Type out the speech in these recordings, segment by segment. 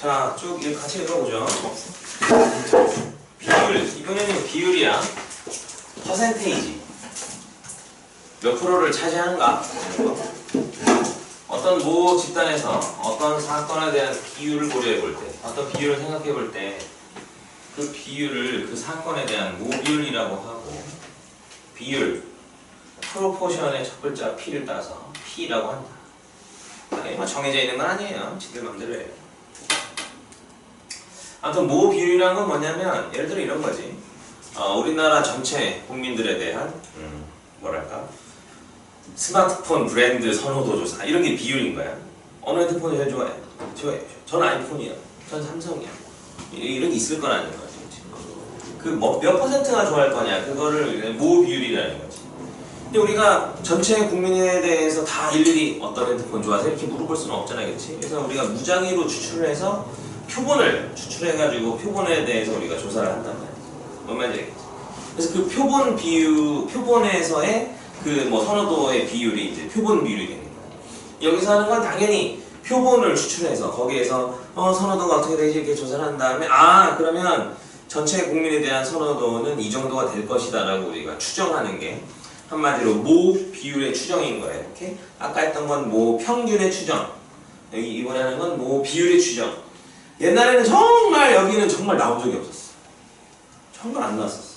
자, 쭉 같이 읽어보죠. 비율, 이번에는 비율이야. 퍼센테이지. 몇 프로를 차지하는가? 어떤 모 집단에서 어떤 사건에 대한 비율을 고려해 볼 때, 어떤 비율을 생각해 볼 때, 그 비율을 그 사건에 대한 모비율이라고 하고, 비율, 프로포션의 첫 글자 P를 따서 P라고 한다. 뭐 정해져 있는 건 아니에요. 지들 맘대로 해요. 아무튼 모비율이라는 건 뭐냐면, 예를 들어 이런 거지. 우리나라 전체 국민들에 대한 뭐랄까 스마트폰 브랜드 선호도 조사 이런 게 비율인 거야. 어느 핸드폰이 제일 좋아해? 전 아이폰이야. 전 삼성이야. 이런 게 있을 거라는 거지. 그 몇 퍼센트가 좋아할 거냐 그거를 모비율이라는 거지. 근데 우리가 전체 국민에 대해서 다 일일이 어떤 핸드폰 좋아하세요? 이렇게 물어볼 수는 없잖아요, 그렇지? 그래서 우리가 무작위로 추출을 해서 표본을 추출해가지고 표본에 대해서 우리가 조사를 한단 말이야. 뭔 말인지 알겠지? 그래서 그 표본 비율, 표본에서의 그 뭐 선호도의 비율이 이제 표본 비율이 되는 거야. 여기서 하는 건 당연히 표본을 추출해서 거기에서 선호도가 어떻게 되지 이렇게 조사를 한 다음에 그러면 전체 국민에 대한 선호도는 이 정도가 될 것이다 라고 우리가 추정하는 게 한마디로 모 비율의 추정인 거예요. 이렇게 아까 했던 건 모 평균의 추정, 여기 이번에 하는 건 모 비율의 추정. 옛날에는 정말 여기는 정말 나온 적이 없었어. 정말 안 나왔었어.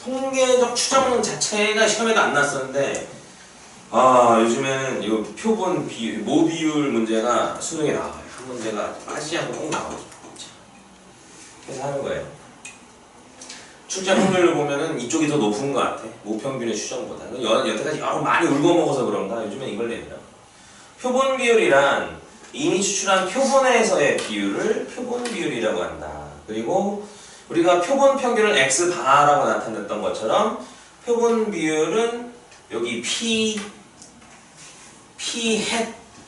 통계적 추정 자체가 시험에도 안 났었는데 요즘에는 이 표본 비율, 모 비율 문제가 수능에 나와요. 한 문제가 빠지지 않고 꼭 나오죠. 그래서 하는 거예요. 출제 확률을 보면은 이쪽이 더 높은 것 같아. 모평균의 추정보다. 여태까지 많이 울고먹어서 그런가 요즘엔 이걸 내더라. 표본 비율이란 이미 추출한 표본에서의 비율을 표본 비율이라고 한다. 그리고 우리가 표본 평균을 X바라고 나타냈던 것처럼 표본 비율은 여기 P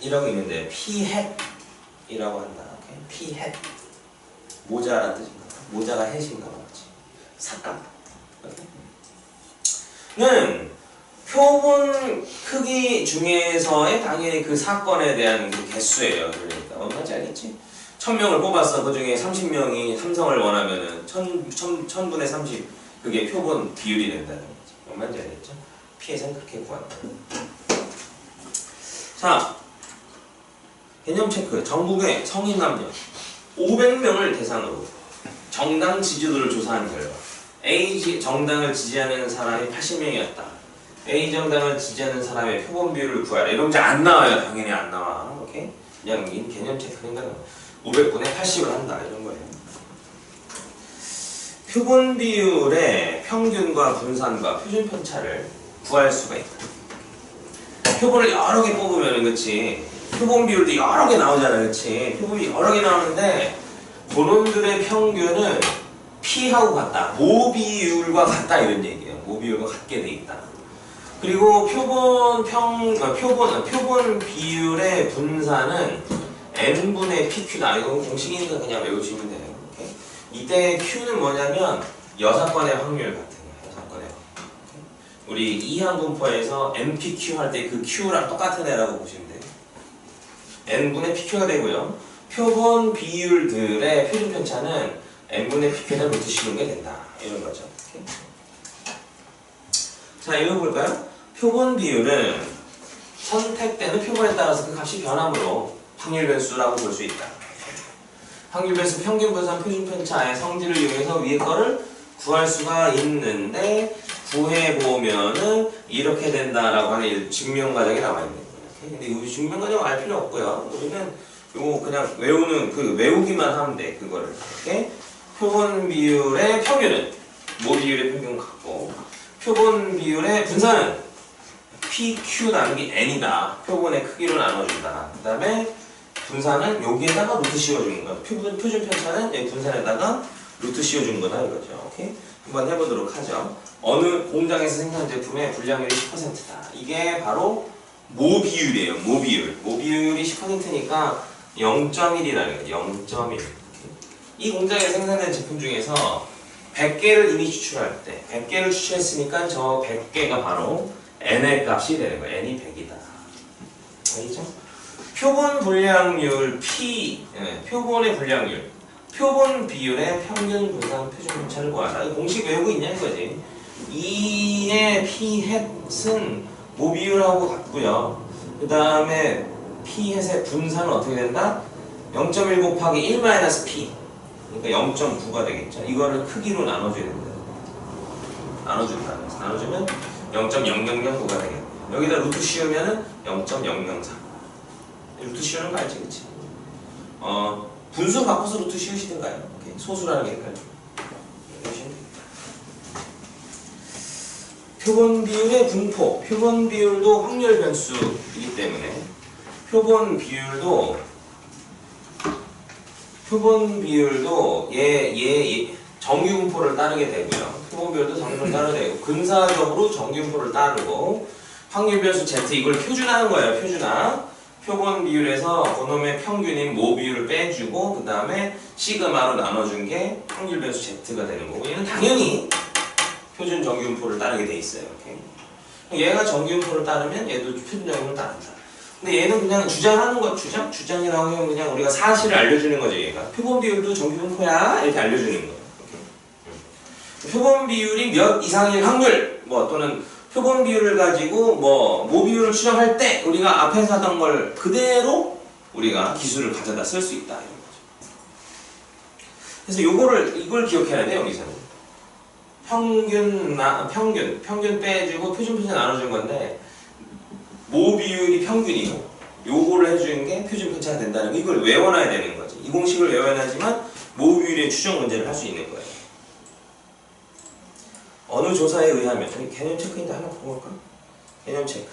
햇이라고 있는데 P 햇이라고 한다. P 햇 모자란 뜻인가? 모자가 햇인가 봐. 삭감 는 표본 크기 중에서의 당연히 그 사건에 대한 그 개수예요. 그러니까 얼마인지 알겠지? 1000명을 뽑았어. 그 중에 30명이 삼성을 원하면은 1000분의 30 그게 표본 비율이 된다는 거지. 얼마인지 알겠죠? 피해선 그렇게 구한다. 자, 개념 체크. 전국의 성인 남녀 500명을 대상으로 정당 지지도를 조사한 결과 A 정당을 지지하는 사람이 80명이었다. A 정당을 지지하는 사람의 표본 비율을 구하라. 이런 문제 안 나와요. 당연히 안 나와. 오케이? 그냥 개념 체크니까 500분의 80을 한다. 이런 거예요. 표본 비율의 평균과 분산과 표준 편차를 구할 수가 있다. 표본을 여러 개 뽑으면 그렇지. 표본 비율도 여러 개 나오잖아. 그렇지. 표본이 여러 개 나오는데 그놈들의 평균은 P하고 같다. 모비율과 같다 이런 얘기예요. 모비율과 같게 돼 있다. 그리고 표본 비율의 분산은 n분의 PQ다. 이거 공식이니까 그냥 외우시면 돼요. 오케이? 이때 Q는 뭐냐면 여사건의 확률 같은 거예요. 여사건의 확률. 우리 이항 분포에서 NPQ 할 때 그 Q랑 똑같은 애라고 보시면 돼요. n분의 PQ가 되고요. 표본 비율들의 표준 편차는 n분의 PQ를 루트 씌우는 게 된다. 이런 거죠. 오케이? 자, 읽어볼까요? 표본 비율은 선택되는 표본에 따라서 그 값이 변함으로 확률 변수라고 볼 수 있다. 확률 변수 평균 분산 표준 편차의 성질을 이용해서 위의 거를 구할 수가 있는데 구해보면은 이렇게 된다라고 하는 증명 과정이 나와 있는 거예요. 근데 이 증명 과정 알 필요 없고요. 우리는 이거 그냥 외우기만 하면 돼. 그거를 이렇게 표본 비율의 평균은 모 비율의 평균 같고 표본 비율의 분산은 PQ 나누기 N이다. 표본의 크기로 나눠준다. 그 다음에 분산은 여기에다가 루트 씌워주는 거야. 표준 편차는 여기 분산에다가 루트 씌워주는 거다 이거죠. 오케이? 한번 해보도록 하죠. 어느 공장에서 생산한 제품의 불량률이 10%다. 이게 바로 모 비율이에요. 모 비율. 모 비율이 10%니까 0.1이라는 거죠. 0.1. 이 공장에서 생산된 제품 중에서 100개를 이미 추출할 때 100개를 추출했으니까 저 100개가 바로 n의 값이 되는 거예요. n이 100이다. 알겠죠? 표본 분량률 P, 표본의 분량률, 표본 비율의 평균 분산 표준 편차를 구하라. 공식 외우고 있냐 이거지. 2의 P 햇은 모비율하고 같고요. 그 다음에 P 햇의 분산은 어떻게 된다? 0.1 곱하기 1 마이너스 P. 그러니까 0.9가 되겠죠. 이거를 크기로 나눠줘야 된다. 나눠준다. 나눠주면 0.0009가 되겠네. 여기다 루트 씌우면은 0.003. 루트 씌우는 거 알지, 그치? 분수 바꿔서 루트 씌우시든가요. 오케이. 소수라는 게 헷갈려. 표본 비율의 분포. 표본 비율도 확률 변수이기 때문에 표본 비율도 정규분포를 따르게 되고요. 표본 비율도 정규분포를 따르게 되고 근사적으로 정규분포를 따르고 확률 변수 Z 이걸 표준화하는 거예요. 표준화. 표본 비율에서 그놈의 평균인 모 비율을 빼주고 그 다음에 시그마로 나눠준 게 확률 변수 Z가 되는 거고 얘는 당연히 표준 정규분포를 따르게 돼 있어요. 이렇게. 얘가 정규분포를 따르면 얘도 표준 정규분포를 따른다. 근데 얘는 그냥 주장하는 거, 주장이라고 하면 그냥 우리가 사실을 알려주는 거죠, 얘가. 표본 비율도 정규분포야 이렇게 알려주는 거예요. 표본 비율이 몇 이상일 확률, 또는 표본 비율을 가지고 모 비율을 추정할 때 우리가 앞에서 하던 걸 그대로 우리가 기술을 가져다 쓸 수 있다 이런 거죠. 그래서 이걸 기억해야 돼요, 여기서는. 평균 빼주고 표준 편차 나눠준 건데 모 비율이 평균이고 요거를 해주는 게 표준 편차가 된다는 거 이걸 외워놔야 되는 거지. 이 공식을 외워야지만 모 비율의 추정 문제를 할 수 있는 거예요. 어느 조사에 의하면 개념 체크인데 하나 보고 볼까? 개념 체크.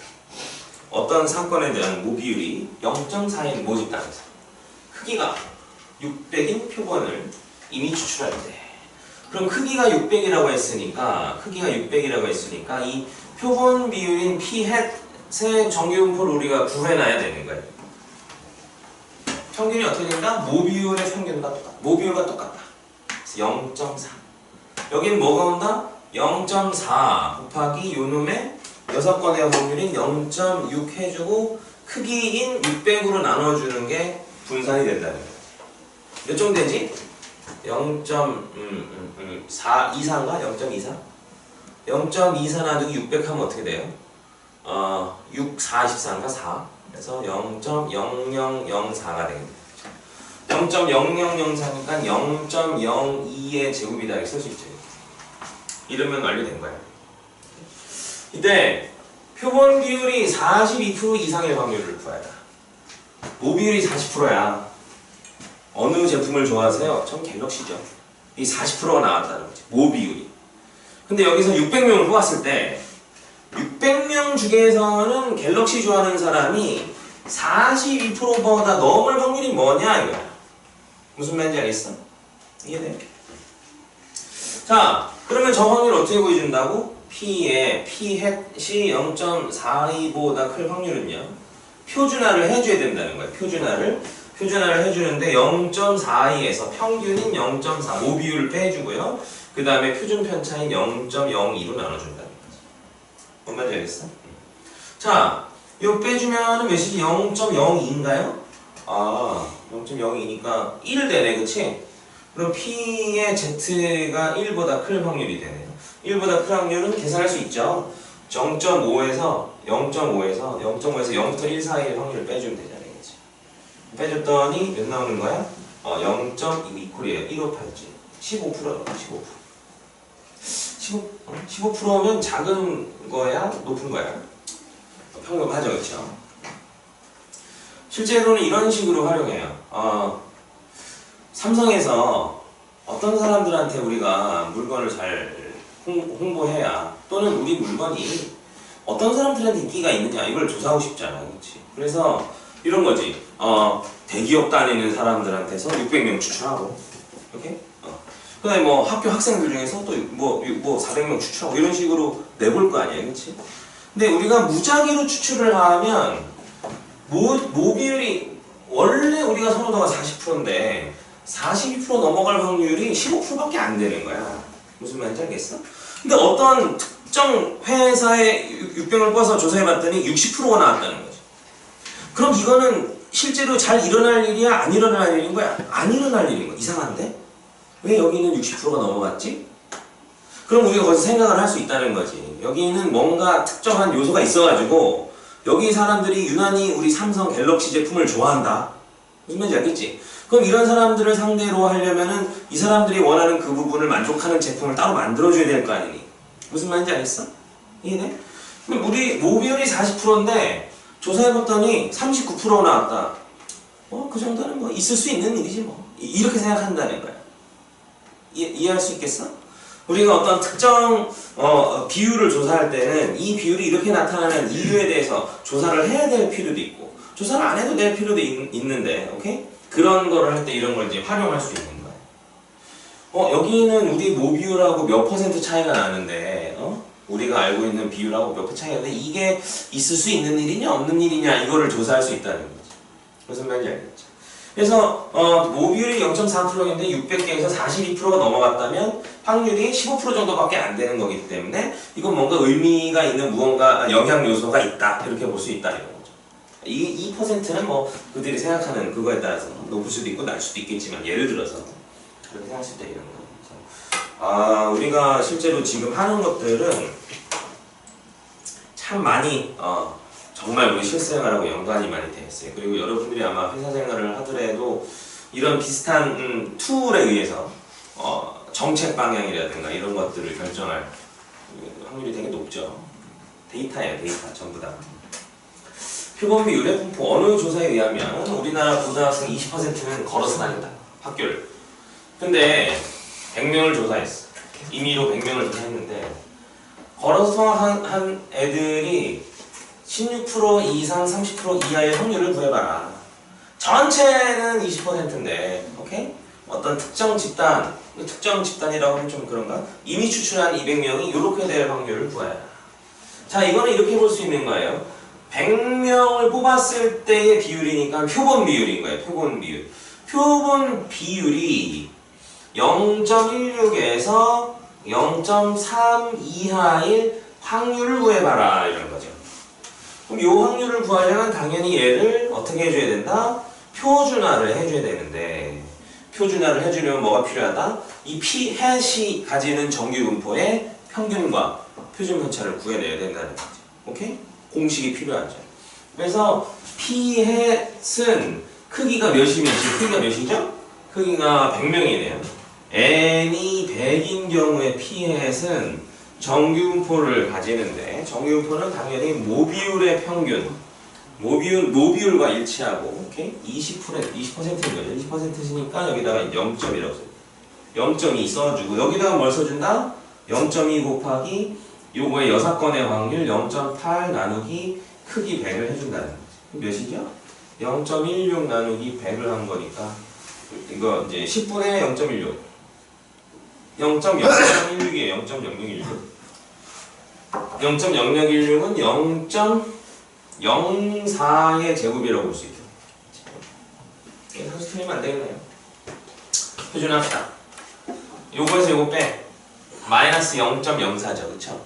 어떤 사건에 대한 모 비율이 0.4인 모집단에서 크기가 600인 표본을 이미 추출할 때 그럼 크기가 600이라고 했으니까 이 표본 비율인 P 햇의 정규분포를 우리가 구해놔야 되는 거예요. 평균이 어떻게 된다? 모 비율의 평균과 똑같다. 모 비율과 똑같다. 그래서 0.4. 여긴 뭐가 온다? 0.4 곱하기 요놈의 6건의 확률인 0.6 해주고 크기인 600으로 나눠주는 게 분산이 된다는 거예요. 몇 점 되지? 0.4 이상가? 0.24? 0.24 놔두기 600 하면 어떻게 돼요? 6, 4, 14인가? 4. 그래서 0.0004가 되겠네요. 0.0004니까 0.02의 제곱이다 이렇게 쓸 수 있죠. 이러면 완료된 거야. 이때 표본 비율이 42% 이상의 확률을 구하라. 모 비율이 40%야. 어느 제품을 좋아하세요? 전 갤럭시죠. 이 40%가 나왔다는 거지. 모 비율이. 근데 여기서 600명을 뽑았을 때 600명 중에서는 갤럭시 좋아하는 사람이 42%보다 넘을 확률이 뭐냐 이거야. 무슨 말인지 알겠어? 이해돼? 자, 그러면 저 확률을 어떻게 보여준다고? P의 P 햇이 0.42보다 클 확률은요. 표준화를 해줘야 된다는 거예요. 표준화를 해주는데 0.42에서 평균인 0.4 모 비율을 빼주고요. 그 다음에 표준 편차인 0.02로 나눠준다는 거지. 뭔 말인지 알겠어? 자, 이거 빼주면은 몇이지? 0.02인가요? 0.02니까 1 되네, 그치? 그럼 P의 Z가 1보다 클 확률이 되네요. 1보다 클 확률은 계산할 수 있죠. 0.5에서 0부터 1 사이의 확률을 빼주면 되잖아요. 그치? 빼줬더니 몇 나오는 거야? 0.2콜이에요. 1 곱하기 15%. 15%면 작은 거야? 높은 거야? 평균하죠, 그렇죠? 실제로는 이런 식으로 활용해요. 삼성에서 어떤 사람들한테 우리가 물건을 잘 홍보해야 또는 우리 물건이 어떤 사람들한테 인기가 있느냐 이걸 조사하고 싶잖아, 그렇지? 그래서 이런 거지. 대기업 다니는 사람들한테서 600명 추출하고, 이렇게. 그다음에 뭐 학교 학생들 중에서 또 뭐 400명 추출하고 이런 식으로 내볼 거 아니야, 그렇지? 근데 우리가 무작위로 추출을 하면 모 비율이 원래 우리가 선호도가 40%인데 42% 넘어갈 확률이 15%밖에 안 되는 거야. 무슨 말인지 알겠어? 근데 어떤 특정 회사에 600을 뽑아서 조사해봤더니 60%가 나왔다는 거지. 그럼 이거는 실제로 잘 일어날 일이야? 안 일어날 일인 거야? 안 일어날 일인 거야. 이상한데? 왜 여기는 60%가 넘어갔지? 그럼 우리가 거기서 생각을 할 수 있다는 거지. 여기는 뭔가 특정한 요소가 있어가지고 여기 사람들이 유난히 우리 삼성 갤럭시 제품을 좋아한다. 무슨 말인지 알겠지? 그럼 이런 사람들을 상대로 하려면은 이 사람들이 원하는 그 부분을 만족하는 제품을 따로 만들어줘야 될 거 아니니? 무슨 말인지 알겠어? 이해돼? 그럼 우리 모비율이 40%인데 조사해봤더니 39% 나왔다. 그 정도는 뭐 있을 수 있는 일이지 뭐. 이렇게 생각한다는 거야. 이해할 수 있겠어? 우리가 어떤 특정 비율을 조사할 때는 이 비율이 이렇게 나타나는 이유에 대해서 조사를 해야 될 필요도 있고 조사를 안 해도 될 필요도 있는데, 오케이? 그런 거를 할 때 이런 걸 이제 활용할 수 있는 거야. 여기는 우리 모비율하고 몇 퍼센트 차이가 나는데, 우리가 알고 있는 비율하고 몇 퍼센트 차이가 나는데 이게 있을 수 있는 일이냐 없는 일이냐 이거를 조사할 수 있다는 거지. 무슨 말인지 알겠죠? 그래서 모비율이 0.4%인데 600개에서 42%가 넘어갔다면 확률이 15% 정도밖에 안 되는 거기 때문에 이건 뭔가 의미가 있는 무언가 영향 요소가 있다 이렇게 볼 수 있다는 거죠. 이 퍼센트는 뭐 그들이 생각하는 그거에 따라서 높을 수도 있고 낮을 수도 있겠지만 예를 들어서 그렇게 생각했을 때 이런 거. 우리가 실제로 지금 하는 것들은 참 많이 정말 우리 실생활하고 연관이 많이 되어 있어요. 그리고 여러분들이 아마 회사 생활을 하더라도 이런 비슷한 툴에 의해서 정책 방향이라든가 이런 것들을 결정할 확률이 되게 높죠. 데이터예요, 데이터 전부 다. 표본 비율의 분포. 어느 조사에 의하면 우리나라 고등학생 20%는 걸어서 다닌다, 학교를. 근데 100명을 조사했어. 임의로 100명을 조사했는데 걸어서 한 애들이 16% 이상 30% 이하의 확률을 구해봐라. 전체는 20%인데, 오케이? 어떤 특정 집단이라고 하면 좀 그런가? 이미 추출한 200명이 이렇게 될 확률을 구해라. 자, 이거는 이렇게 볼 수 있는 거예요. 100명을 뽑았을 때의 비율이니까 표본 비율인 거예요. 표본 비율. 표본 비율이 0.16에서 0.3 이하의 확률을 구해봐라. 이런 거죠. 그럼 이 확률을 구하려면 당연히 얘를 어떻게 해줘야 된다? 표준화를 해줘야 되는데 표준화를 해주려면 뭐가 필요하다? 이 p 햇이 가지는 정규분포의 평균과 표준 편차를 구해내야 된다는 거죠. 오케이? 공식이 필요하죠. 그래서 p 햇은 크기가 몇이면 지금 크기가 몇이죠? 크기가 100명이네요. n이 100인 경우에 p 햇은 정규분포를 가지는데 정규분포는 당연히 모비율의 평균 모비율과 일치하고 오케이? 20%인 거죠. 20%시니까 여기다가 0.이라고 써요. 0.2 써주고 여기다가 뭘 써준다? 0.2 곱하기 요거의 여사건의 확률 0.8 나누기 크기 100을 해준다는 거죠. 몇이죠? 0.16 나누기 100을 한 거니까 이거 이제 10분의 0.16 0.0016이에요. 0.0016 0.0016은 0.04의 제곱이라고 볼 수 있죠. 사실 틀리면 안 되겠네요. 표준합시다. 요거에서 요거 빼. 마이너스 0.04죠. 그쵸?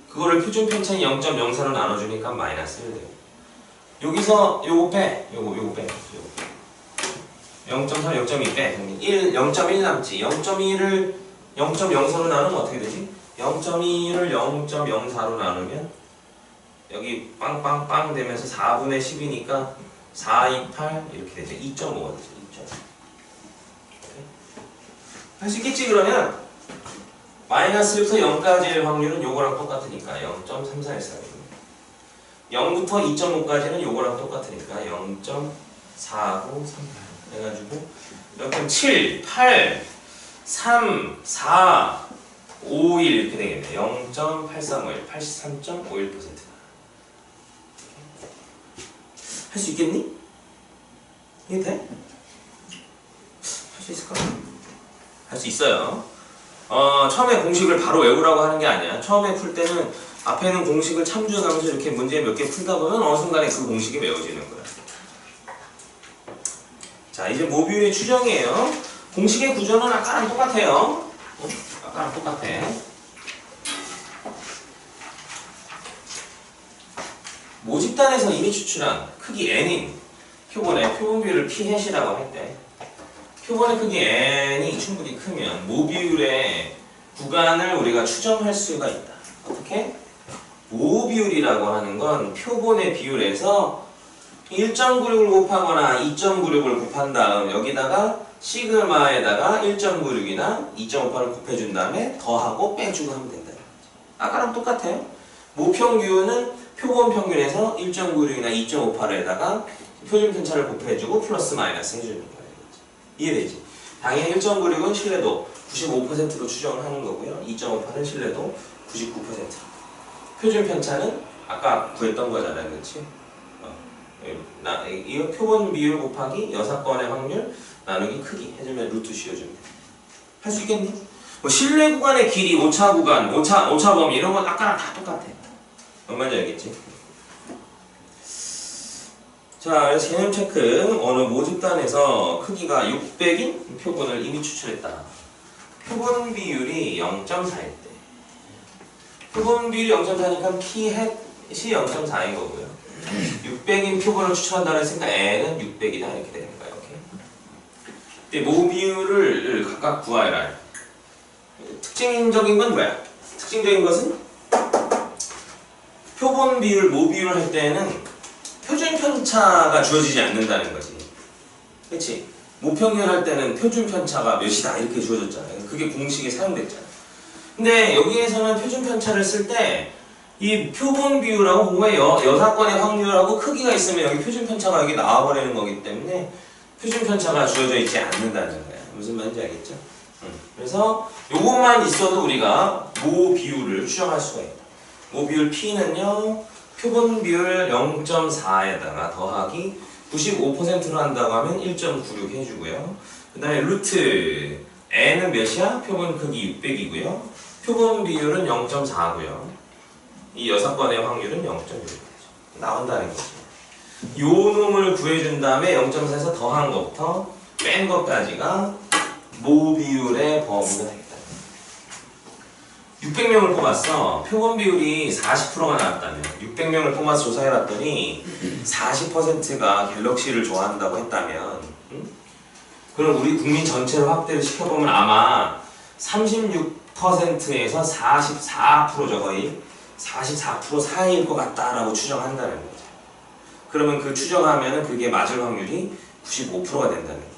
그거를 표준 편차인 0.04로 나눠주니까 마이너스 1 돼요. 여기서 요거 빼. 요거 빼. 0.3, 0.2 빼. 0.1 남지. 0.2를 0.04로 나누면 어떻게 되지? 0.2를 0.04로 나누면 여기 빵빵빵 되면서 4분의 10이니까 4, 2, 8 이렇게 되죠. 2.5가 되죠. 2.5. 할 수 있겠지 그러면? 마이너스 1부터 0까지의 확률은 요거랑 똑같으니까 0.3414입니다. 0부터 2.5까지는 요거랑 똑같으니까 0.4938 해가지고 이렇게 7, 8, 3, 4, 5, 1 이렇게 되겠네. 0.8351, 83.51%. 할 수 있겠니? 이게 돼? 할 수 있을까? 할 수 있어요. 처음에 공식을 바로 외우라고 하는 게 아니야. 처음에 풀 때는 앞에 있는 공식을 참조하면서 이렇게 문제 몇 개 풀다 보면 어느 순간에 그 공식이 외워지는 거야. 자, 이제 모듈의 추정이에요. 공식의 구조는 아까랑 똑같아요. 아까랑 똑같아. 모집단에서 이미 추출한 크기 n인 표본의 표본 비율을 P-이라고 할 때 표본의 크기 n이 충분히 크면 모 비율의 구간을 우리가 추정할 수가 있다. 어떻게? 모 비율이라고 하는 건 표본의 비율에서 1.96을 곱하거나 2.96을 곱한 다음 여기다가 시그마에다가 1.96이나 2.58을 곱해준 다음에 더하고 빼주고 하면 된다. 아까랑 똑같아요. 모평균은 표본 평균에서 1.96이나 2.58에다가 표준 편차를 곱해주고 플러스 마이너스 해주는 거예요. 이해되지? 당연히 1.96은 신뢰도 95%로 추정을 하는 거고요. 2.58은 신뢰도 99%. 표준 편차는 아까 구했던 거잖아요. 그렇지? 이 표본 비율 곱하기 여사건의 확률 나누기 크기 해주면 루트 씌워주면 돼. 할 수 있겠니? 뭐 실내 구간의 길이, 오차 구간, 오차 범위 이런 건 아까랑 다 똑같아. 뭔 말인지 알겠지? 자, 그래서 개념 체크. 어느 모집단에서 크기가 600인 표본을 이미 추출했다. 표본 비율이 0.4일 때. 표본 비율이 0.4니까 P햇이 0.4인 거고요. 600인 표본을 추출한다고 했으니까 N은 600이다 이렇게 되는 거예요. 오케이? 모 비율을 각각 구하여라. 특징적인 건 뭐야? 특징적인 것은 표본 비율, 모 비율을 할 때는 표준 편차가 주어지지 않는다는 거지. 그렇지? 모평균 할 때는 표준 편차가 몇이다 이렇게 주어졌잖아요. 그게 공식에 사용됐잖아. 근데 여기에서는 표준 편차를 쓸 때 이 표본 비율하고 공의 여사건의 확률하고 크기가 있으면 여기 표준 편차가 여기 나와버리는 거기 때문에 표준 편차가 주어져 있지 않는다는 거야. 무슨 말인지 알겠죠? 그래서 요것만 있어도 우리가 모 비율을 추정할 수가 있다. 모 비율 P는요, 표본 비율 0.4에다가 더하기 95%로 한다고 하면 1.96 해주고요. 그 다음에 루트 N은 몇이야? 표본 크기 600이고요. 표본 비율은 0.4고요. 이 여사건의 확률은 0.6 나온다는 거지. 요 놈을 구해준 다음에 0.4에서 더한 것부터 뺀 것까지가 모 비율의 범위가 되겠다. 600명을 뽑았어. 표본 비율이 40%가 나왔다면 600명을 뽑아서 조사해봤더니 40%가 갤럭시를 좋아한다고 했다면 그럼 우리 국민 전체를 확대를 시켜보면 아마 36%에서 44%죠. 거의 44% 사이일 것 같다라고 추정한다는 거죠. 그러면 그 추정하면 그게 맞을 확률이 95%가 된다는 거죠.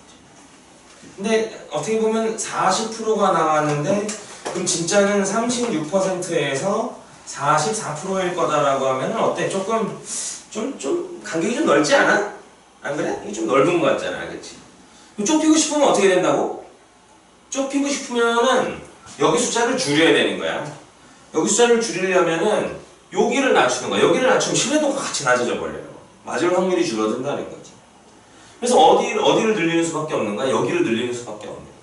근데 어떻게 보면 40%가 나왔는데 그럼 진짜는 36%에서 44%일 거다라고 하면 어때? 조금 좀 간격이 좀 넓지 않아? 안 그래? 이게 좀 넓은 거 같잖아, 그렇지? 좁히고 싶으면 어떻게 된다고? 좁히고 싶으면은 여기 숫자를 줄여야 되는 거야. 여기 숫자를 줄이려면은 여기를 낮추는 거야. 여기를 낮추면 신뢰도가 같이 낮아져 버려요. 맞을 확률이 줄어든다는 거지. 그래서 어디를 늘리는 수밖에 없는 거야? 여기를 늘리는 수밖에 없는 거야.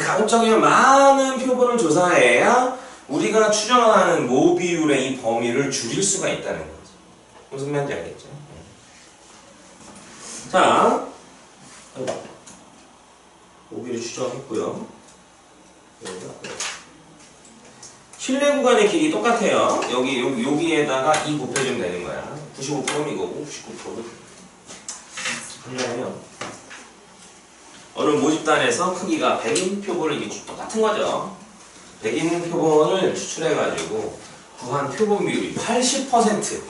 가급적이면 많은 표본을 조사해야 우리가 추정하는 모 비율의 이 범위를 줄일 수가 있다는 거지. 무슨 말인지 알겠죠? 자, 모 비율 추정했고요. 실내 구간의 길이 똑같아요. 여기에다가 2 곱해주면 되는 거야. 95%는 이거고 99%는 그러면 어느 모집단에서 크기가 100인 표본을 이게 똑같은 거죠. 100인 표본을 추출해가지고 구한 표본 비율이 80%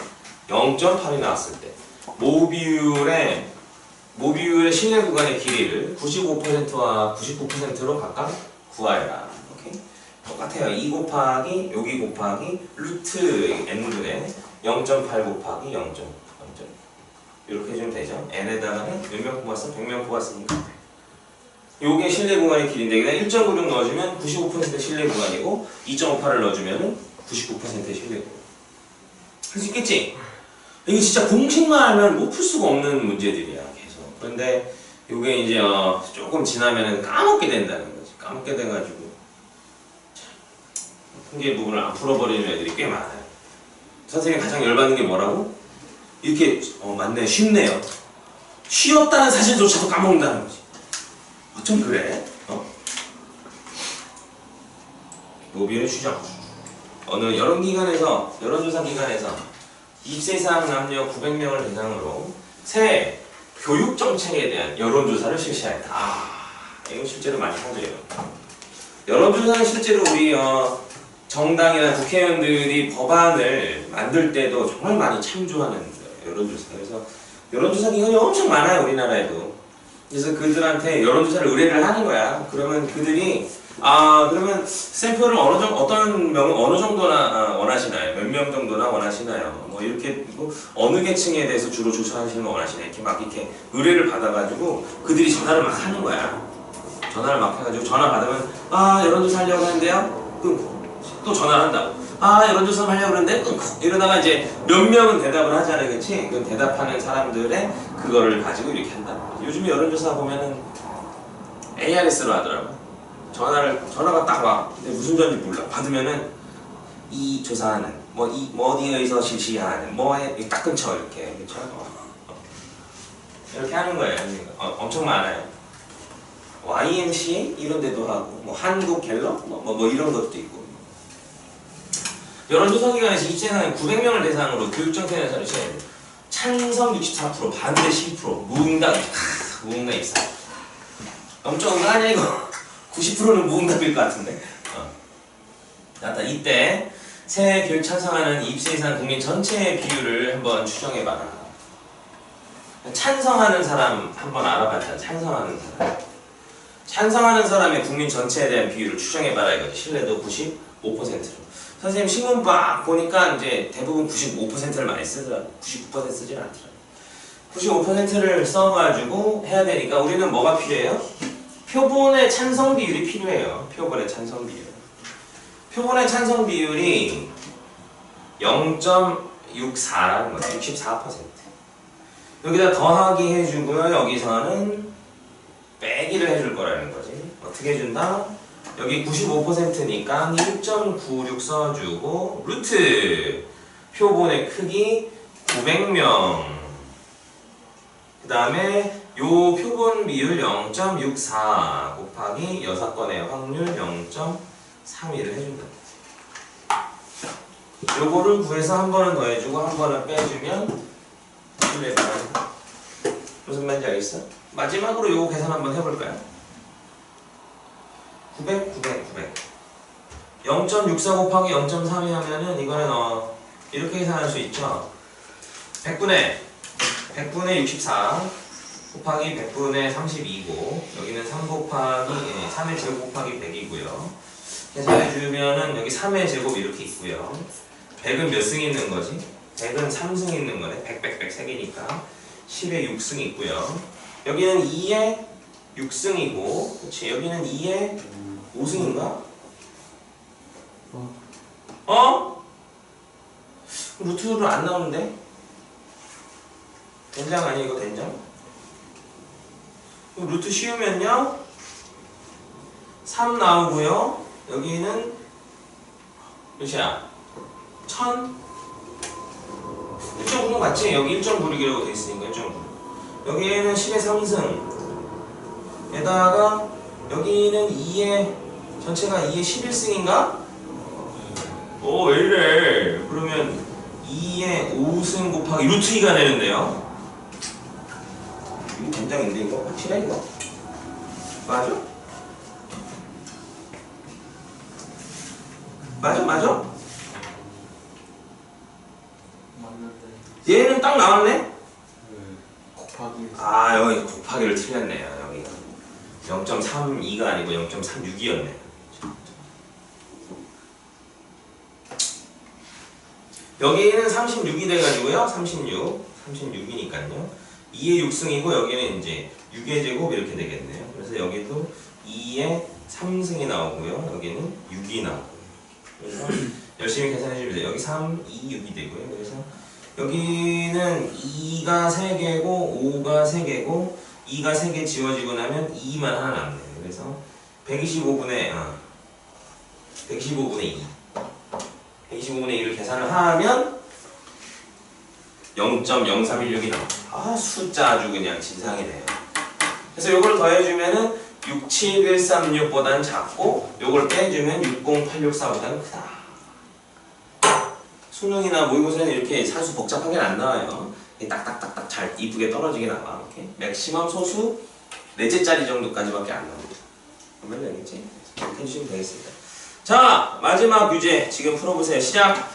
0.8이 나왔을 때 모 비율의 실내 구간의 길이를 95%와 99%로 각각 구하여라. 오케이? 똑같아요. 2 곱하기 여기 곱하기 루트 n분의 0.8 곱하기 0. 이렇게 해주면 되죠. n에다가는 몇 명 뽑았어? 100명 뽑았으니까 요게 실내 구간의 길인데 그냥 1.96 넣어주면 95% 실내 구간이고 2.58을 넣어주면 99%의 실내 구간. 할 수 있겠지? 이게 진짜 공식만 알면 못 풀 수가 없는 문제들이야 계속. 그런데 요게 이제 조금 지나면 까먹게 된다는 거지. 까먹게 돼가지고 통계 부분을 안 풀어버리는 애들이 꽤 많아요. 선생님이 가장 열받는 게 뭐라고? 이렇게 맞네, 쉽네요. 쉬웠다는 사실조차도 까먹는다는 거지. 어쩜 그래? 모비의 추정. 어느 여론조사 기관에서 20세 이상 남녀 900명을 대상으로 새 교육 정책에 대한 여론조사를 실시하였다. 이거 실제로 많이 하죠. 여론조사는 실제로 우리 정당이나 국회의원들이 법안을 만들 때도 정말 많이 참조하는 여론조사. 그래서 여론조사 기관이 엄청 많아요, 우리나라에도. 그래서 그들한테 여론조사를 의뢰를 하는 거야. 그러면 그들이 그러면 샘플을 어느 정도나 원하시나요? 몇 명 정도나 원하시나요? 뭐 이렇게 어느 계층에 대해서 주로 조사하시는 거 원하시나요? 이렇게 막 이렇게 의뢰를 받아가지고 그들이 전화를 막 하는 거야. 전화를 막 해가지고 전화 받으면 여론조사 하려고 하는데요? 끊고 또 전화를 한다고. 여론조사 하려고 하는데 끊고 이러다가 이제 몇 명은 대답을 하잖아요, 그렇지? 그 대답하는 사람들의 그거를 가지고 이렇게 한다. 요즘에 여론조사 보면은 ARS로 하더라고. 전화가 딱 와. 근데 무슨 전인지 몰라. 받으면은 이 조사하는 어디에서 실시하는 뭐에 딱 끊쳐 이렇게 그렇죠? 이렇게 하는 거예요. 엄청 많아요. YMCA 이런 데도 하고 뭐 한국갤럽 뭐 이런 것도 있고. 여론조사기관에서 이제는 900명을 대상으로 교육정책에 대해서 찬성 64%, 반대 12%, 무응답 24%. 엄청 응하냐 이거? 90%는 무응답일 것 같은데. 이때 새 교육 찬성하는 20세 이상 국민 전체의 비율을 한번 추정해봐라. 찬성하는 사람 한번 알아봤자. 찬성하는 사람의 국민 전체에 대한 비율을 추정해봐라 이거지. 신뢰도 95%로. 선생님 신문 막 보니까 이제 대부분 95%를 많이 쓰더라. 99% 쓰진 않더라. 95%를 써가지고 해야 되니까 우리는 뭐가 필요해요? 표본의 찬성 비율이 필요해요. 표본의 찬성 비율. 표본의 찬성 비율이 0.64라는 거죠. 64%. 여기다 더하기 해주고요. 여기서는 빼기를 해줄 거라는 거지. 어떻게 해준다? 여기 95%니까 1.96 써주고 루트 표본의 크기 900명. 그 다음에 요 표본 비율 0.64 곱하기 6건의 확률 0.31을 해준다. 요거를 구해서 한 번은 더해주고 한 번은 빼주면 신뢰 바랍니다. 무슨 말인지 알겠어? 마지막으로 요거 계산 한번 해볼까요? 900. 0.64 곱하기 0.32 하면은 이거는 이렇게 계산할 수 있죠. 100분의 64 곱하기 100분의 32고 여기는 3 곱하기 3의 제곱 곱하기 100이고요. 계산해주면은 여기 3의 제곱 이렇게 있고요. 100은 몇 승 있는 거지? 100은 3승 있는 거네. 100 3개니까 10에 6승 있고요. 여기는 2에 6승이고 그렇지? 여기는 2에 5승인가? 루트로 안 나오는데? 된장 아니야 이거 된장? 루트 씌우면요 3 나오고요. 여기는 몇이야? 1000? 1.9 맞지? 여기 1.96이라고 되어있으니까 1.9. 여기에는 10의 3승 에다가 여기는 2의 전체가 2의 11승인가? 오 왜이래? 그러면 2의 5승 곱하기 루트 2가 되는데요. 이거 된장인데 이거? 확실해 이거? 맞아? 맞아? 얘는 딱 나왔네? 곱하기. 여기 곱하기를 틀렸네요. 여기가 0.32가 아니고 0.36이었네. 여기는 36이 돼가지고요. 36이니까요. 2의 6승이고 여기는 이제 6의 제곱 이렇게 되겠네요. 그래서 여기도 2의 3승이 나오고요. 여기는 6이 나오고요. 그래서 열심히 계산해 주면 돼요. 여기 3, 2, 6이 되고요. 그래서 여기는 2가 3개고 5가 3개고 2가 3개 지워지고 나면 2만 하나 남네요. 그래서 125분의 2 125분의 2를 계산을 하면 0.0316이 나옵니다. 숫자 아주 그냥 진상이네요. 그래서 요걸 더해주면은 67136보다는 작고 요걸 빼주면 60864보다는 크다. 수능이나 모의고사에는 이렇게 산수 복잡하게 안 나와요. 딱딱딱딱 잘 이쁘게 떨어지게 나와. 오케이? 맥시멈 소수 4제짜리 정도까지밖에 안 나옵니다. 그러면 되겠지? 이렇게 해주시면 되겠습니다. 자, 마지막 유제 지금 풀어보세요. 시작!